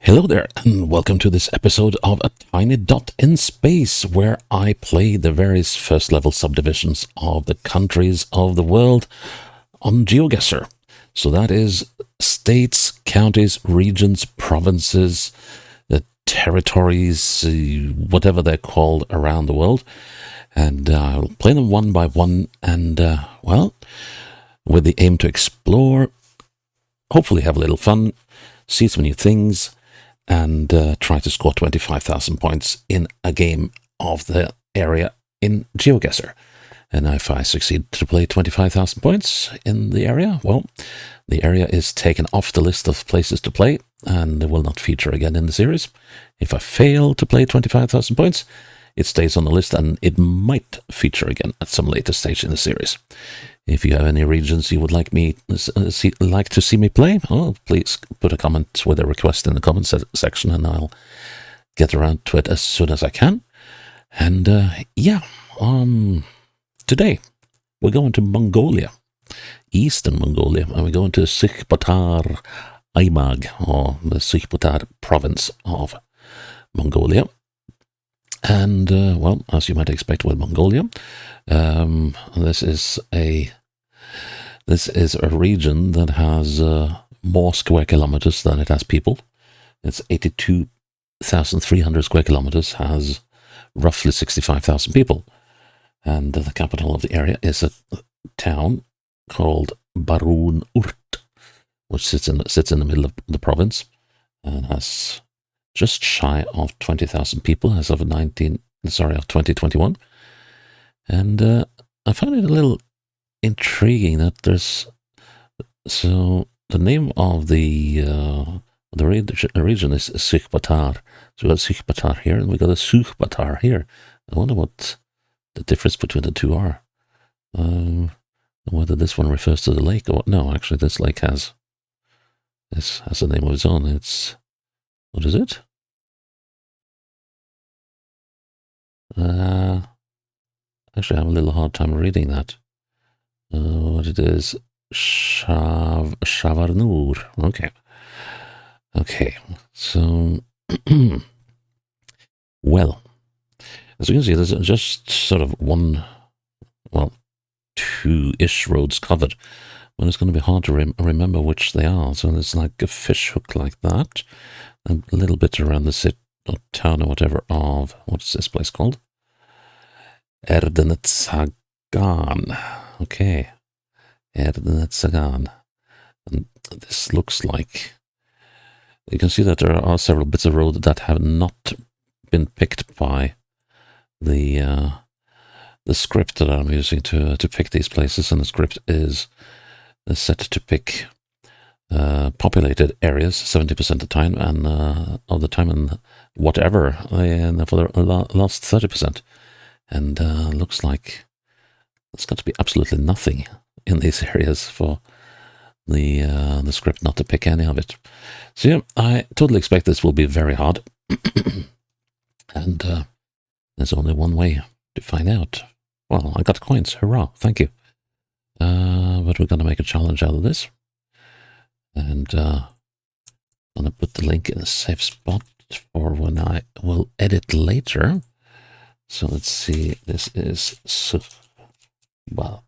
Hello there, and welcome to this episode of A Tiny Dot in Space, where I play the various first level subdivisions of the countries of the world on GeoGuessr. So that is states, counties, regions, provinces, territories, whatever they're called around the world. And I'll play them one by one, and with the aim to explore, hopefully have a little fun, see some new things, and try to score 25,000 points in a game of the area in GeoGuessr. And if I succeed to play 25,000 points in the area, well, the area is taken off the list of places to play and will not feature again in the series. If I fail to play 25,000 points, it stays on the list and it might feature again at some later stage in the series. If you have any regions you would like to see me play, please put a comment with a request in the comment section, and I'll get around to it as soon as I can. And today we're going to Mongolia, Eastern Mongolia, and we're going to Sükhbaatar Aymeg, or the Sükhbaatar province of Mongolia. And, as you might expect with Mongolia, this is a region that has more square kilometers than it has people. It's 82,300 square kilometers, has roughly 65,000 people. And the capital of the area is a town called Barun Urt, which sits in the middle of the province and has just shy of 20,000 people as of 2021. And I found it a little intriguing that the name of the region is Sükhbaatar. So we got Sükhbaatar here and we got a Sükhbaatar here. I wonder what the difference between the two are. Whether this one refers to the lake or what. No, actually this lake has a name of its own. It's, what is it? Actually, I have a little hard time reading that. What it is? Shavarnur. Okay. So, well, as you can see, there's just sort of two-ish roads covered. But it's going to be hard to remember which they are. So there's like a fish hook like that, a little bit around the city or town or whatever of, what's this place called? Erdenetsagan. Okay. Erdenetsagan. And this looks like, you can see that there are several bits of road that have not been picked by the script that I'm using to pick these places, and the script is set to pick populated areas 70% of the time, and and whatever, and for the last 30%. And looks like there's got to be absolutely nothing in these areas for the script not to pick any of it. So yeah, I totally expect this will be very hard. And there's only one way to find out. Well, I got coins. Hurrah. Thank you. But we're going to make a challenge out of this. And I'm going to put the link in a safe spot for when I will edit later. So let's see, this is Sükhbaatar.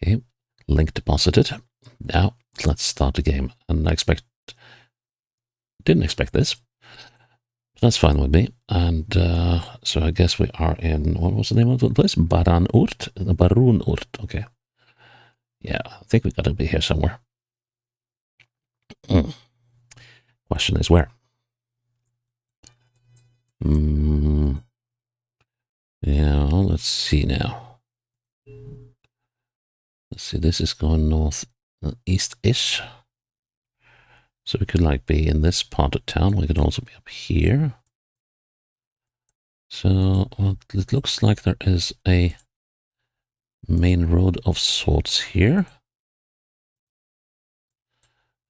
Okay, link deposited. Now let's start the game. And didn't expect this. That's fine with me. And so I guess we are in, what was the name of the place? Barun Urt. Okay. Yeah, I think we got to be here somewhere. Question is where? Yeah, let's see now. Let's see, this is going north, east-ish. So we could be in this part of town. We could also be up here. So it looks like there is a main road of sorts here.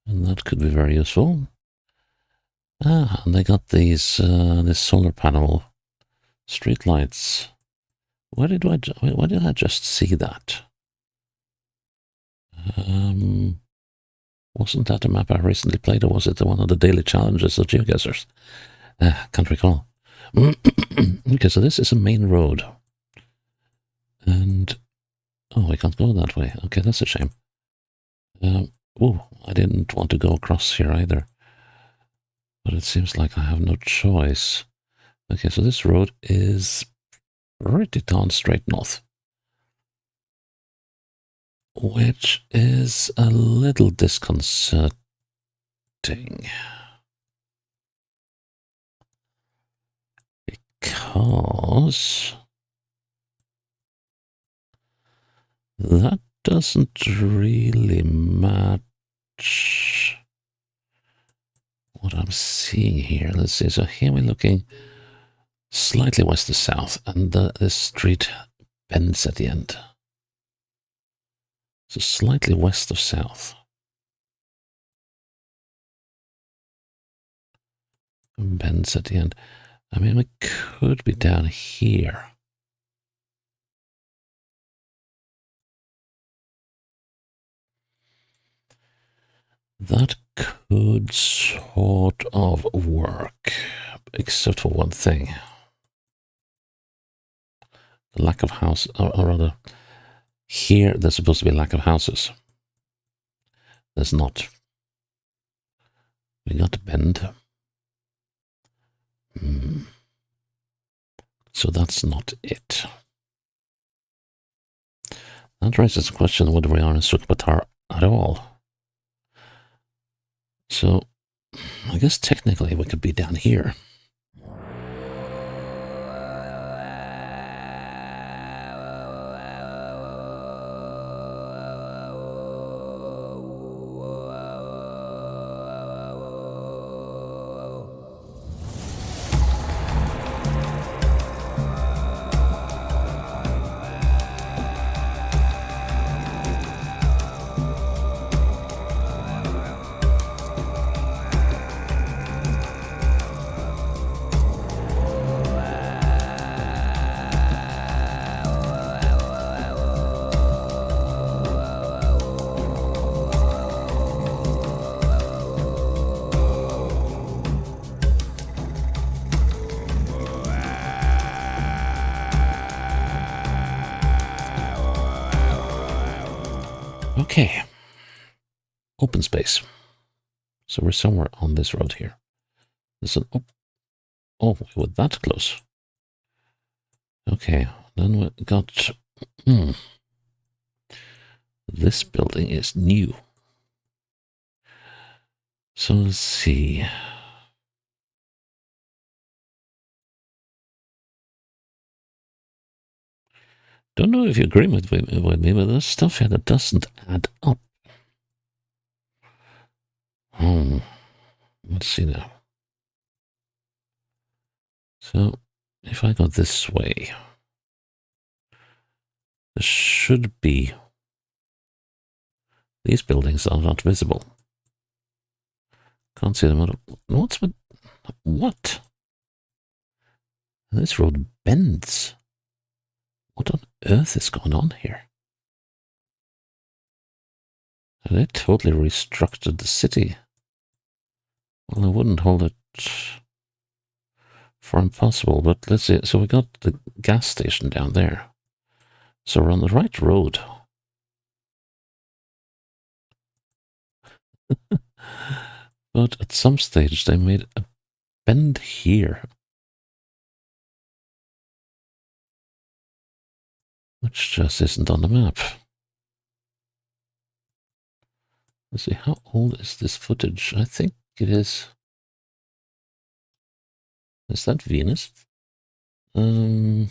And that could be very useful. And they got these this solar panel street lights. Why did I just see that? Wasn't that a map I recently played, or was it one of the daily challenges of GeoGuessrs? Can't recall. Okay, so this is a main road. And, oh, we can't go that way. Okay, that's a shame. Oh, I didn't want to go across here either. But it seems like I have no choice. Okay, so this road is pretty darn straight north. Which is a little disconcerting. Because that doesn't really match what I'm seeing here. Let's see. So here we're looking slightly west to south, and this street bends at the end. So slightly west of south. Bends at the end. I mean, we could be down here. That could sort of work, except for one thing. The lack of house, or rather, here there's supposed to be a lack of houses. There's not. We got to bend. So that's not it. That raises the question whether we are in Sükhbaatar at all. So, I guess technically we could be down here. Okay. Open space. So we're somewhere on this road here. There's an oh, we were that close. Okay, then we got this building is new. So let's see. Don't know if you agree with me, but there's stuff here that doesn't add up. Let's see now. So, if I go this way, there should be... These buildings are not visible. Can't see them. What's with... What? This road bends. What on earth is going on here? They totally restructured the city. Well, I wouldn't hold it for impossible, but let's see. So we got the gas station down there. So we're on the right road. But at some stage they made a bend here. Which just isn't on the map. Let's see, how old is this footage? I think it is... Is that Venus? The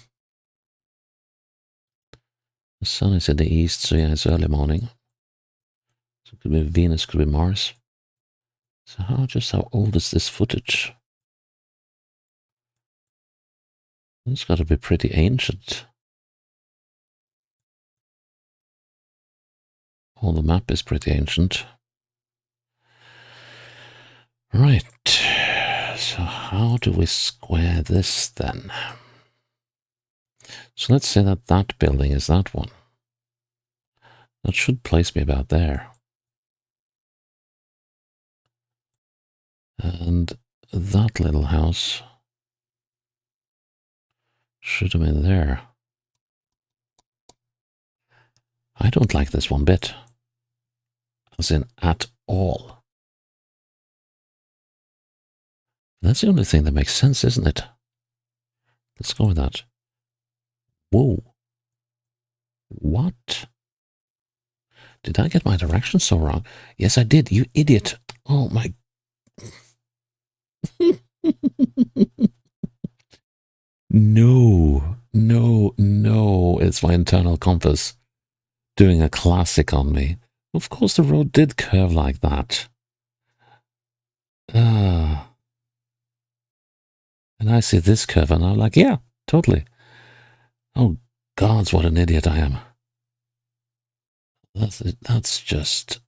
sun is in the east, so yeah, it's early morning. So it could be Venus, could be Mars. So how old is this footage? It's got to be pretty ancient. Well, the map is pretty ancient. Right. So how do we square this then? So let's say that that building is that one. That should place me about there. And that little house should have been there. I don't like this one bit. As in, at all. That's the only thing that makes sense, isn't it? Let's go with that. Whoa. What? Did I get my directions so wrong? Yes, I did, you idiot. Oh my. No, no, no. It's my internal compass doing a classic on me. Of course, the road did curve like that. And I see this curve and I'm like, yeah, totally. Oh, gods, what an idiot I am. That's just...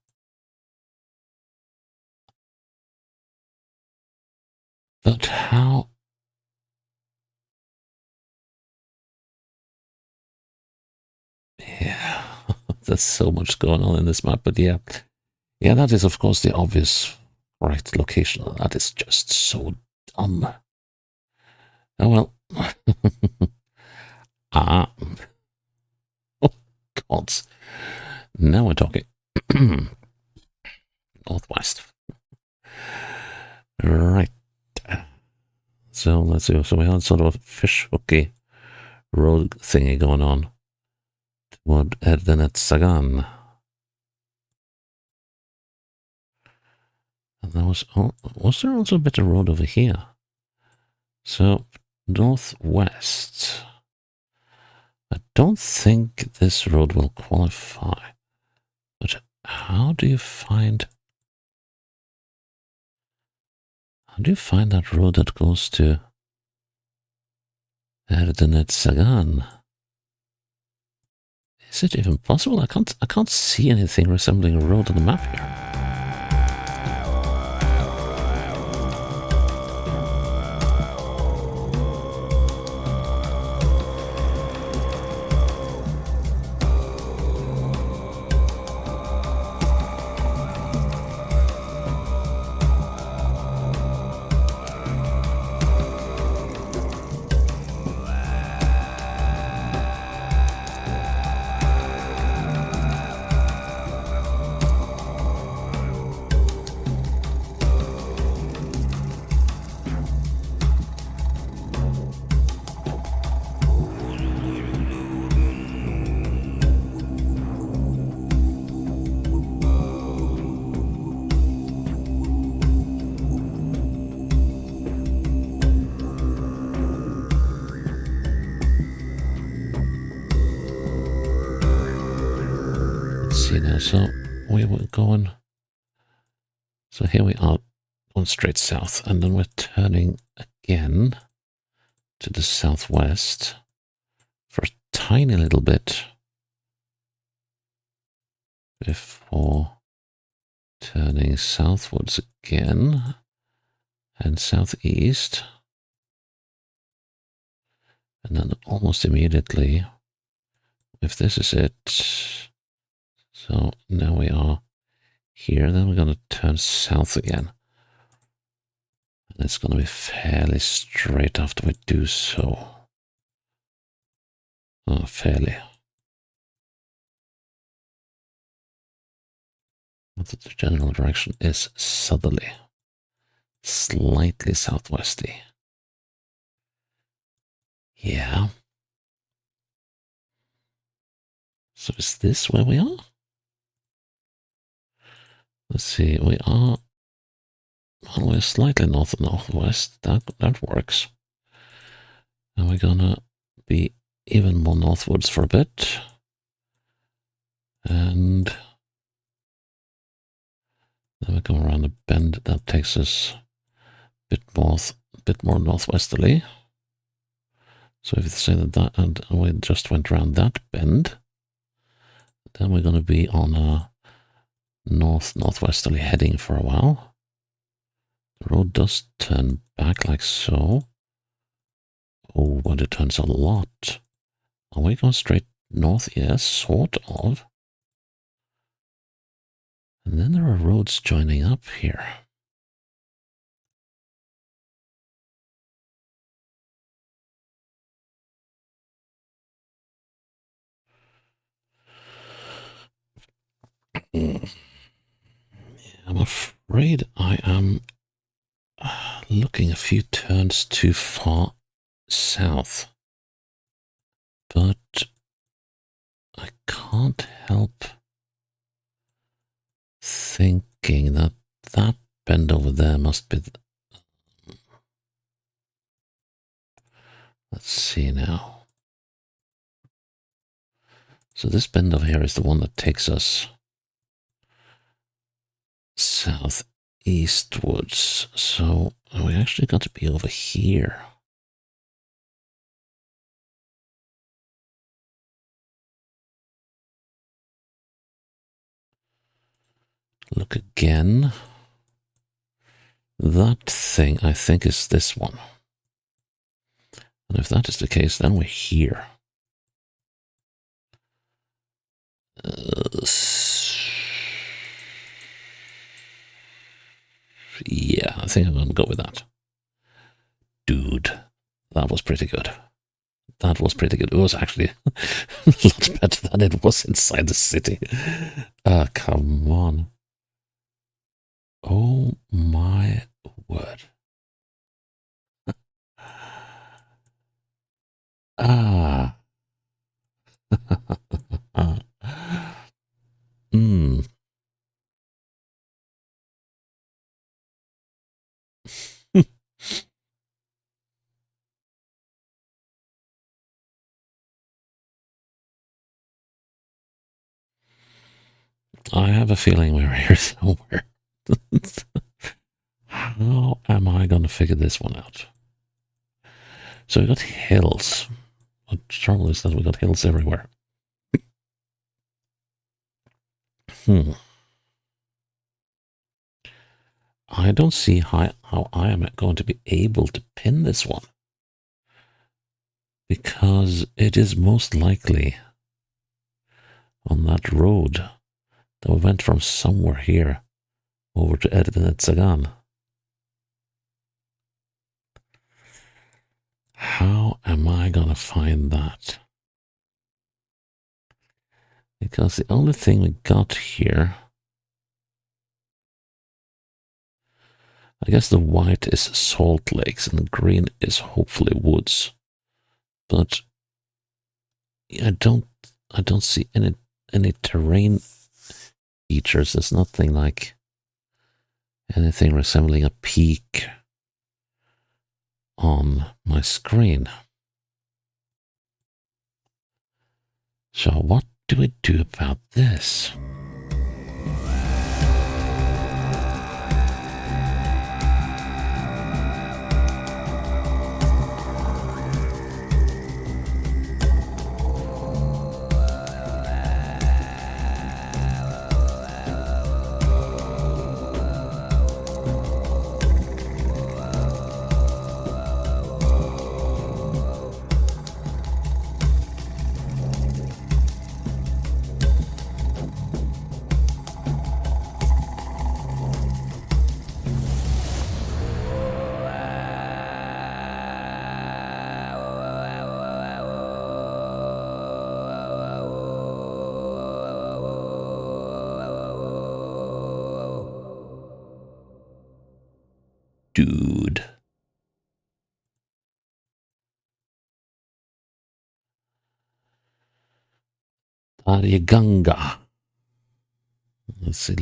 But how... Yeah, there's so much going on in this map, but yeah. Yeah, that is, of course, the obvious right location. That is just so dumb. Oh, well. Ah. Oh, gods. Now we're talking. Northwest. Right. So let's see. So we had sort of a fish hooky road thingy going on toward Erdenet Sagan. And there was there also a bit of road over here? So northwest. I don't think this road will qualify. But how do you find that road that goes to Erdenet Sagan? Is it even possible? I can't see anything resembling a road on the map here. So we were going. So here we are going straight south, and then we're turning again to the southwest for a tiny little bit before turning southwards again and southeast. And then almost immediately, if this is it, so now we are here, then we're going to turn south again. And it's going to be fairly straight after we do so. Oh, fairly. But the general direction is southerly. Slightly southwesty. Yeah. So is this where we are? Let's see, we are... Well, we're slightly northwest. That works. And we're gonna be even more northwards for a bit. And then we come around a bend that takes us a bit more northwesterly. So if you say that and we just went around that bend, then we're going to be on a northwesterly heading for a while. The road does turn back like so. Oh, but it turns a lot. Are we going straight north? Yes, sort of. And then there are roads joining up here. I'm afraid I am looking a few turns too far south. But I can't help thinking that that bend over there must be... Let's see now. So this bend over here is the one that takes us southeastwards. So we actually got to be over here. Look again. That thing, I think, is this one. And if that is the case, then we're here. Yeah, I think I'm going to go with that. Dude, that was pretty good. That was pretty good. It was actually a lot better than it was inside the city. Come on. Oh my word. Ah. Hmm. I have a feeling we're here somewhere. How am I going to figure this one out? So we got hills. The trouble is that we got hills everywhere. I don't see how I am going to be able to pin this one. Because it is most likely on that road that we went from somewhere here over to Erdene. How am I going to find that? Because the only thing we got here, I guess the white is salt lakes and the green is hopefully woods. But I don't see any terrain features. There's nothing like anything resembling a peak on my screen. So what do we do about this? Dude. Dariganga. Let's see.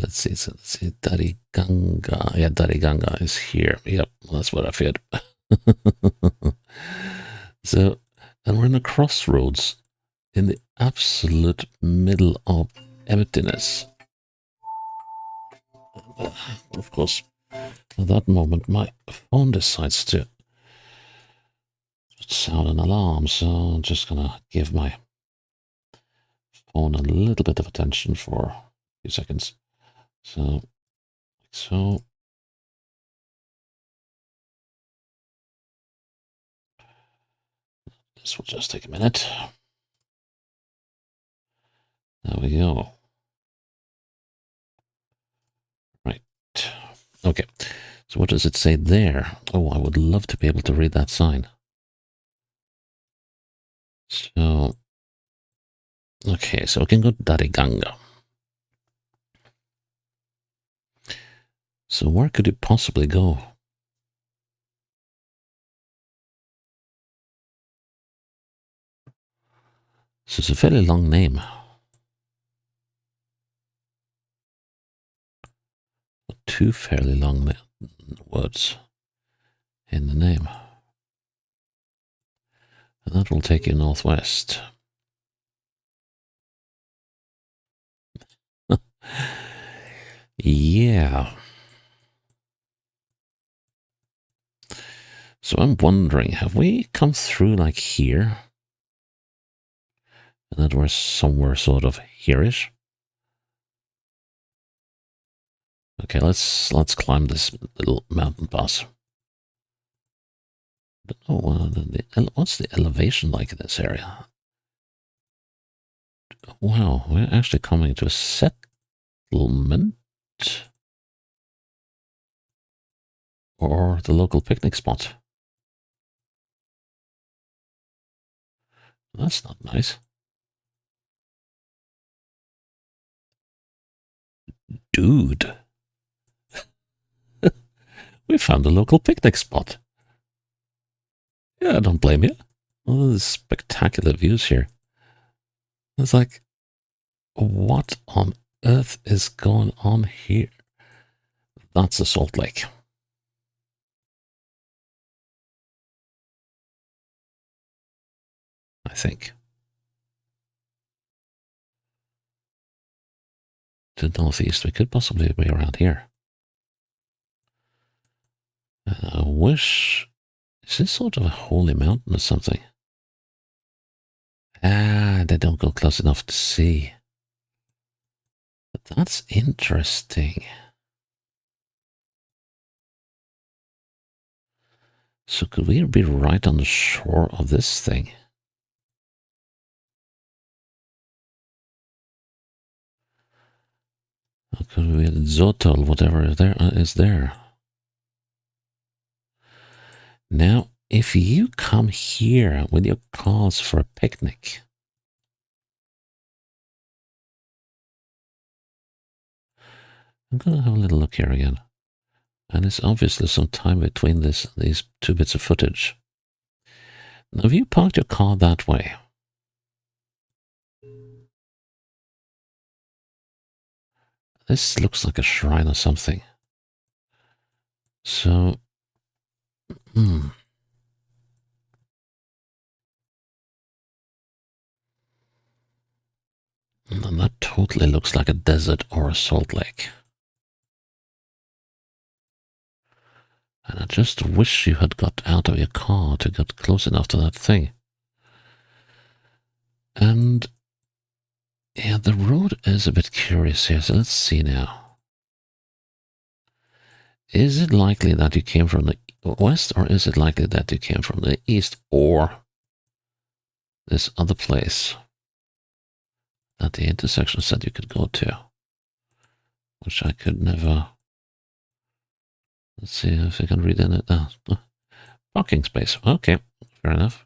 Dariganga. Yeah, Dariganga is here. Yep, that's what I feared. So, and we're in a crossroads in the absolute middle of emptiness. Of course, at that moment, my phone decides to sound an alarm, so I'm just gonna give my phone a little bit of attention for a few seconds. So this will just take a minute. There we go. Right. Okay. So what does it say there? Oh, I would love to be able to read that sign. So, okay, so we can go to Dariganga. So where could it possibly go? So it's a fairly long name. Two fairly long words in the name. And that will take you northwest. Yeah. So I'm wondering, have we come through like here? And that we're somewhere sort of here-ish? Okay, let's climb this little mountain pass. Oh, what's the elevation like in this area? Wow, we're actually coming to a settlement or the local picnic spot. That's not nice. Dude, we found a local picnic spot. Yeah, I don't blame you. Oh, there's spectacular views here. It's like, what on earth is going on here? That's a salt lake. I think. To the northeast, we could possibly be around here. I wish. Is this sort of a holy mountain or something? Ah, they don't go close enough to see. But that's interesting. So could we be right on the shore of this thing? Or could we Zotol, whatever is there? Now, if you come here with your cars for a picnic, I'm gonna have a little look here again. And it's obviously some time between these two bits of footage. Now, if you parked your car that way, this looks like a shrine or something. So, And that totally looks like a desert or a salt lake. And I just wish you had got out of your car to get close enough to that thing. And yeah, the road is a bit curious here, so let's see now. Is it likely that you came from the west, or is it likely that you came from the east, or this other place that the intersection said you could go to? Which I could never. Let's see if I can read in it. Parking space. Okay, fair enough.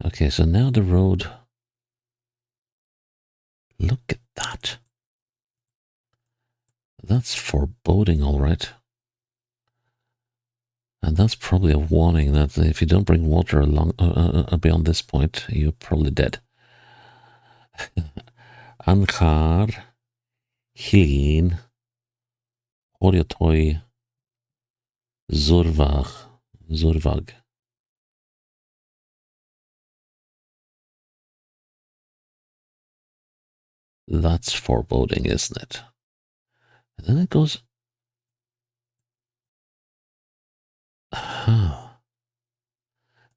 Okay, so now the road. Look at that. That's foreboding, all right. And that's probably a warning that if you don't bring water along beyond this point, you're probably dead. Anchar, Hilin, Oriotoi, Zurvag. That's foreboding, isn't it? And then it goes.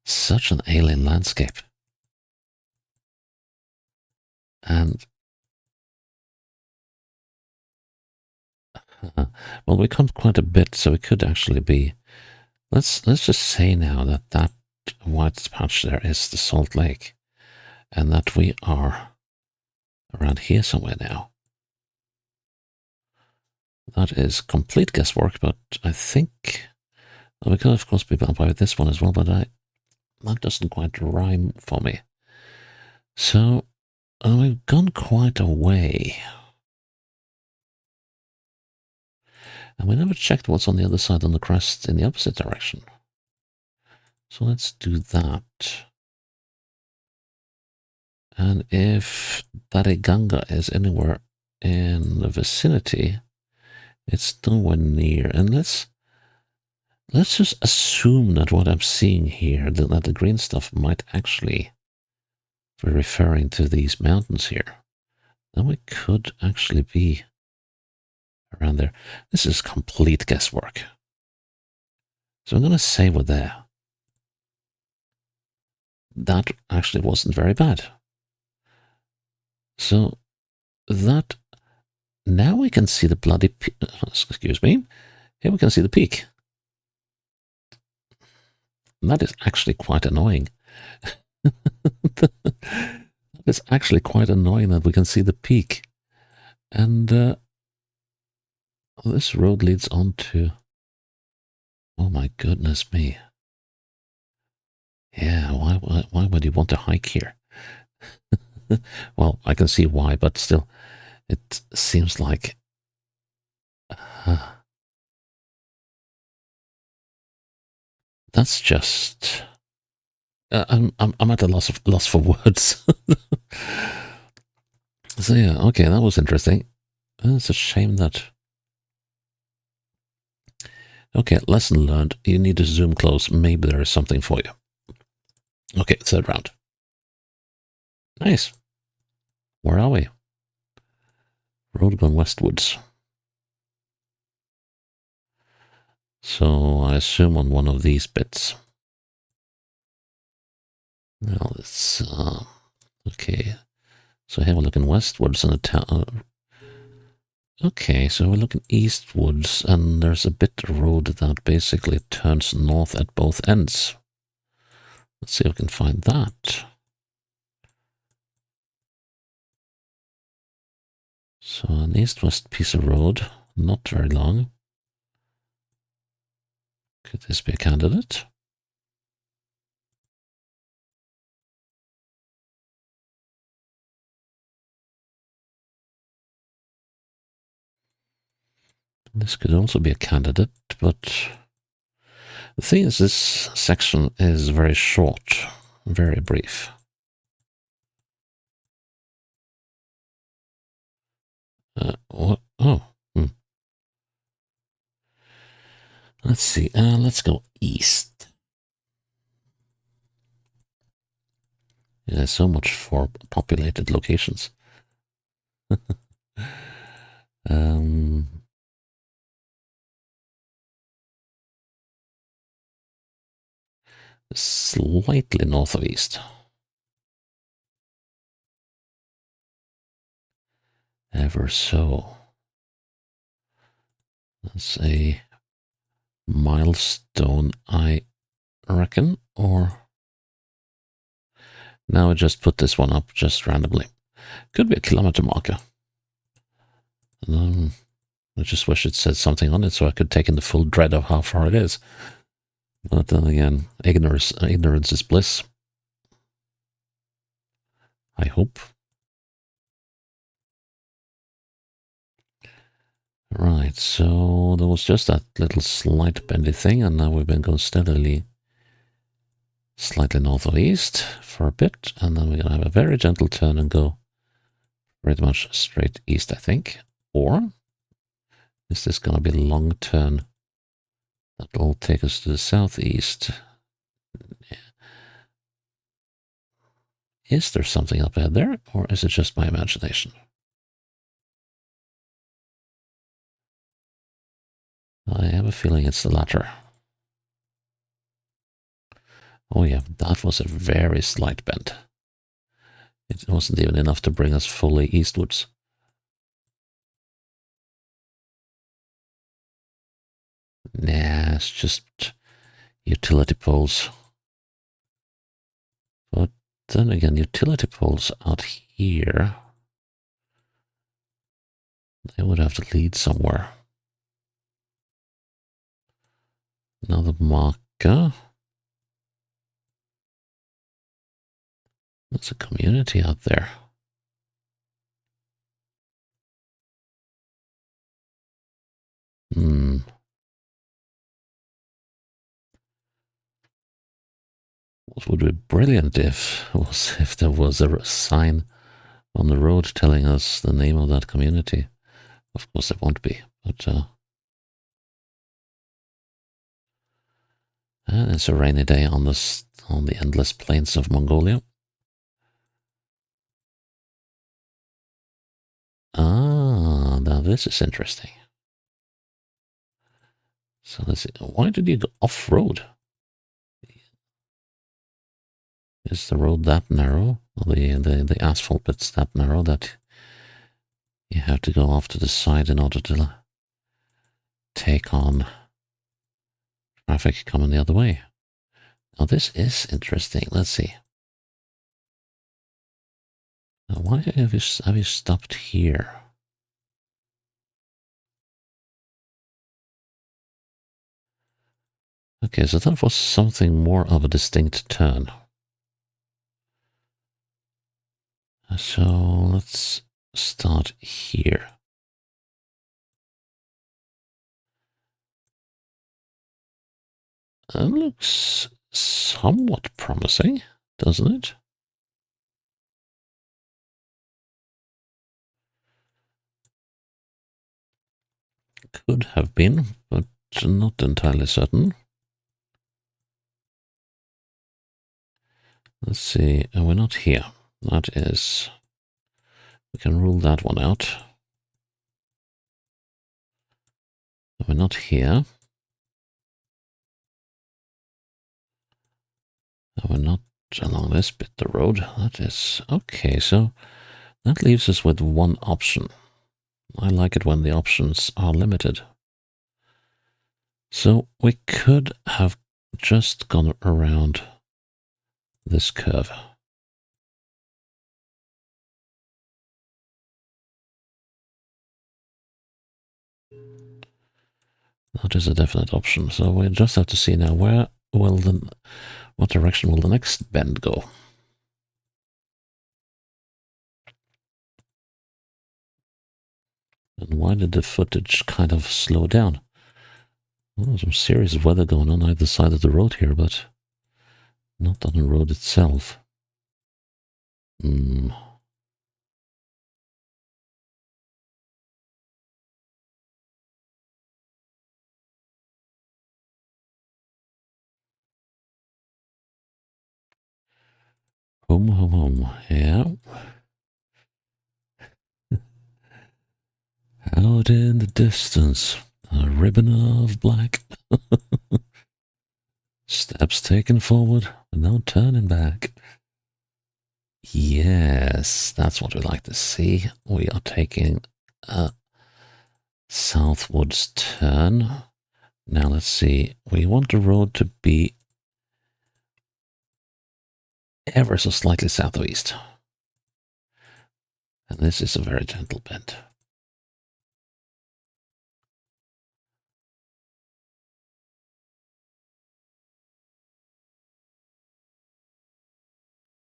Such an alien landscape. And well, we come quite a bit, so it could actually be. Let's just say now that white patch there is the Salt Lake, and that we are around here somewhere now. That is complete guesswork, but I think we could of course be bound by this one as well, but that doesn't quite rhyme for me. So we've gone quite a way. And we never checked what's on the other side on the crest in the opposite direction. So let's do that. And if Dariganga is anywhere in the vicinity, it's nowhere near. And let's just assume that what I'm seeing here, that the green stuff might actually be referring to these mountains here. Then we could actually be around there. This is complete guesswork. So I'm going to say we're there. That actually wasn't very bad. So that, now we can see the bloody, excuse me, here we can see the peak. And that is actually quite annoying. It's actually quite annoying that we can see the peak. And this road leads on to, oh my goodness me. Yeah, why would you want to hike here? Well, I can see why, but still, it seems like that's just. I'm at a loss for words. So yeah, okay, that was interesting. It's a shame that. Okay, lesson learned. You need to zoom close. Maybe there is something for you. Okay, third round. Nice. Where are we? Road going westwards. So I assume on one of these bits. Now it's okay. So here we're looking westwards in the town. Okay, so we're looking eastwards, and there's a bit of road that basically turns north at both ends. Let's see if we can find that. So an east-west piece of road, not very long. Could this be a candidate? This could also be a candidate, but the thing is, this section is very short, very brief. What? Oh, let's see. Let's go east. There's so much for populated locations. Slightly north of east. Ever so. That's a milestone, I reckon, or now I just put this one up just randomly. Could be a kilometer marker. I just wish it said something on it so I could take in the full dread of how far it is. But then again, ignorance is bliss. I hope. Right, so there was just that little slight bendy thing, and now we've been going steadily slightly north or east for a bit, and then we're going to have a very gentle turn and go pretty much straight east, I think. Or is this going to be a long turn that will take us to the southeast? Is there something up ahead there, or is it just my imagination? I have a feeling it's the latter. Oh yeah, that was a very slight bend. It wasn't even enough to bring us fully eastwards. Nah, it's just utility poles. But then again, utility poles out here, they would have to lead somewhere. Another marker. There's a community out there. What would be brilliant if there was a sign on the road telling us the name of that community. Of course, there won't be, but it's a rainy day on the endless plains of Mongolia. Ah, now this is interesting. So let's see. Why did you go off-road? Is the road that narrow? Or the asphalt bit's that narrow that you have to go off to the side in order to take on traffic coming the other way? Now this is interesting. Let's see. Now why have you stopped here? Okay, so that was something more of a distinct turn. So let's start here. That looks somewhat promising, doesn't it? Could have been, but not entirely certain. Let's see, we're not here. That is... We can rule that one out. We're not here. We're not along this bit of the road. That is... Okay, so that leaves us with one option. I like it when the options are limited. So we could have just gone around this curve. That is a definite option. So we just have to see now what direction will the next bend go? And why did the footage kind of slow down? Well, there's some serious weather going on either side of the road here, but not on the road itself. Hmm. Home. Yeah. Out in the distance, a ribbon of black. Steps taken forward, no turning back. Yes, that's what we like to see. We are taking a southwards turn. Now let's see. We want the road to be ever so slightly south of east. And this is a very gentle bend.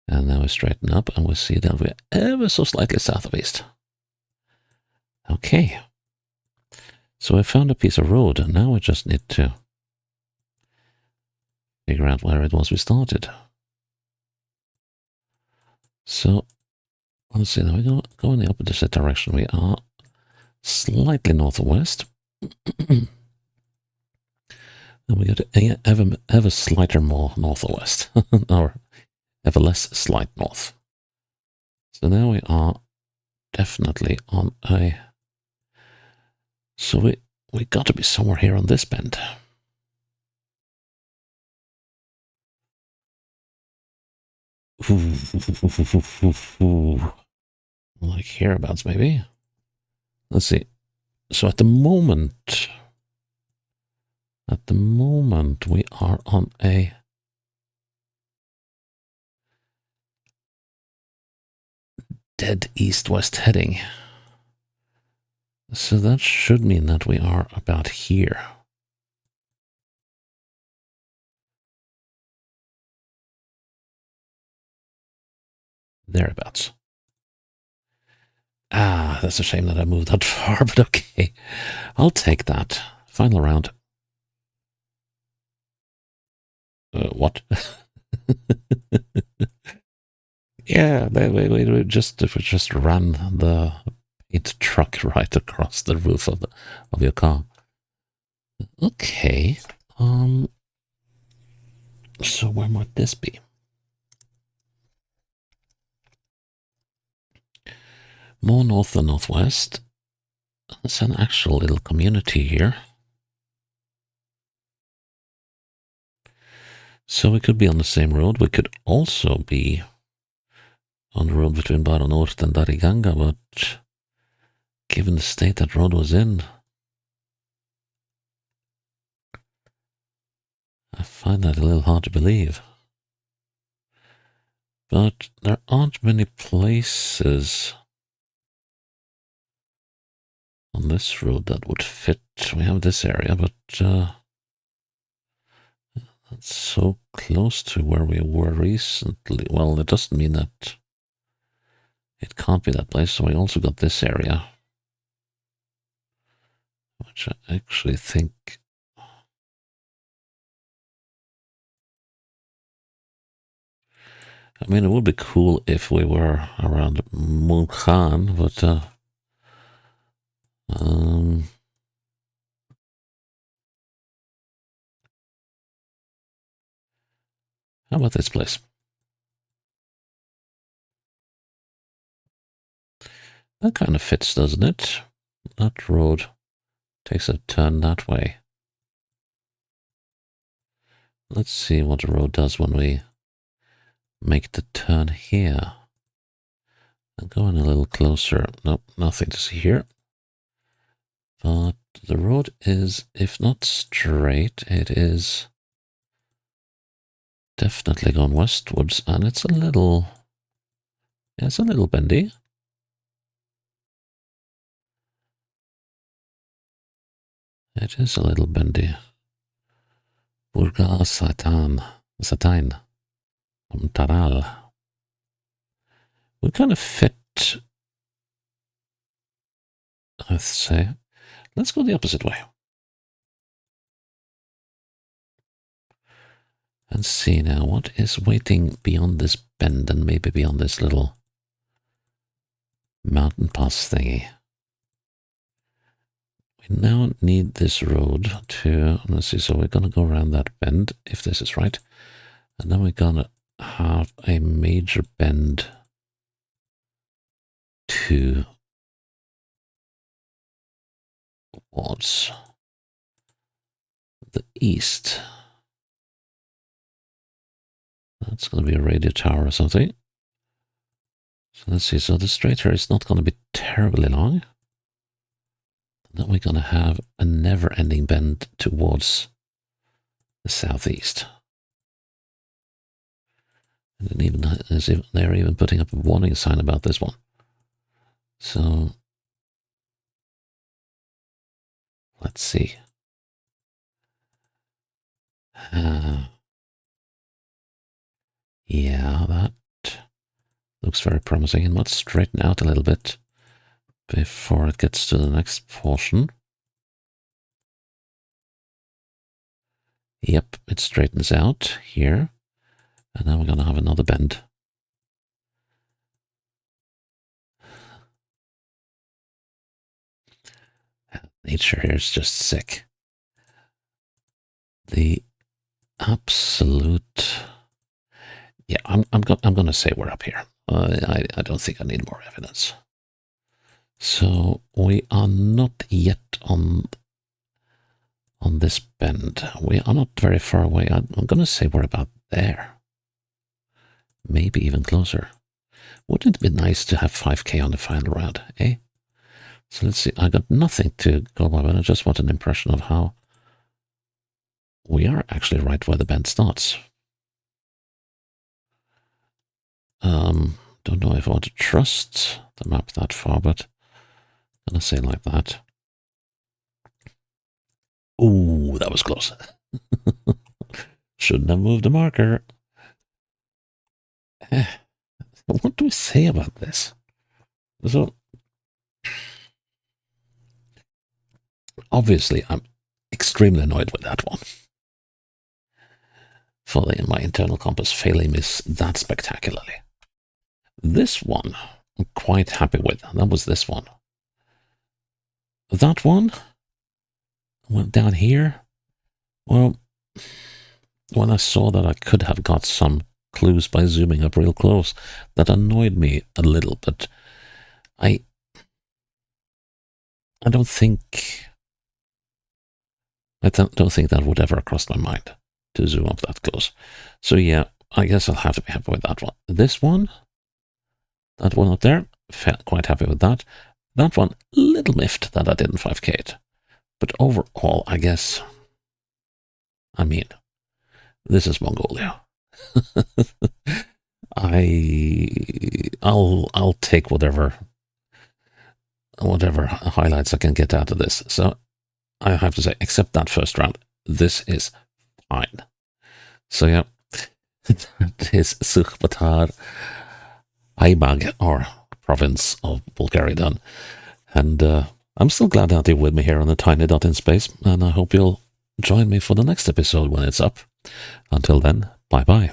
And now we straighten up and we see that we're ever so slightly south of east. Okay. So I found a piece of road and now we just need to figure out where it was we started. So let's see, now we go in the opposite direction. We are slightly northwest. And we get ever slighter more northwest, or ever less slight north. So now we are definitely on a... So we got to be somewhere here on this bend. Like hereabouts, maybe. Let's see. So at the moment we are on a dead east-west heading. So that should mean that we are about here. Thereabouts. Ah, that's a shame that I moved that far, but okay. I'll take that. Final round. What? Yeah, we just ran the paint truck right across the roof of your car. Okay. So where might this be? More north than northwest. It's an actual little community here. So we could be on the same road. We could also be on the road between Barra North and Dariganga, but given the state that road was in, I find that a little hard to believe. But there aren't many places on this road that would fit. We have this area, but that's so close to where we were recently. Well, it doesn't mean that it can't be that place. So we also got this area, which I actually think. I mean, it would be cool if we were around Mukhan, but how about this place? That kind of fits, doesn't it? That road takes a turn that way. Let's see what the road does when we make the turn here. I'm going a little closer. Nope, nothing to see here. But the road is, if not straight, it is definitely gone westwards, and it's a little bendy. It is a little bendy. Burga Satain, Taral. We kind of fit, I'd say. Let's go the opposite way. And see now what is waiting beyond this bend and maybe beyond this little mountain pass thingy. We now need this road to, let's see, so we're going to go around that bend, if this is right. And then we're going to have a major bend towards the east. That's going to be a radio tower or something. So let's see, so the straight here is not going to be terribly long. Then we're going to have a never-ending bend towards the southeast. And even as if they're even putting up a warning sign about this one. So let's see. Yeah, that looks very promising. And let's straighten out a little bit before it gets to the next portion. Yep, it straightens out here. And then we're going to have another bend. Nature here is just sick. The absolute... Yeah, I'm going to say we're up here. I don't think I need more evidence. So we are not yet on this bend. We are not very far away. I'm going to say we're about there. Maybe even closer. Wouldn't it be nice to have 5K on the final round, eh? So let's see. I got nothing to go by, but I just want an impression of how we are actually right where the bend starts. Don't know if I want to trust the map that far, but I'm going to say like that. Ooh, that was close. Shouldn't have moved the marker. But what do we say about this? So, obviously, I'm extremely annoyed with that one. For my internal compass failing me that spectacularly. This one, I'm quite happy with. That was this one. That one went down here. Well, when I saw that I could have got some clues by zooming up real close, that annoyed me a little, but I don't think that would ever cross my mind to zoom up that close. So yeah, I guess I'll have to be happy with that one. This one, that one up there, felt quite happy with that. That one, little miffed that I didn't 5K it. But overall, I guess, I mean, this is Mongolia. I'll take whatever highlights I can get out of this. So I have to say, except that first round, this is fine. So yeah, that is Sükhbaatar Aymeg, or province of Bulgaria, done. And I'm still glad that you're with me here on the tiny dot in space, and I hope you'll join me for the next episode when it's up. Until then, bye-bye.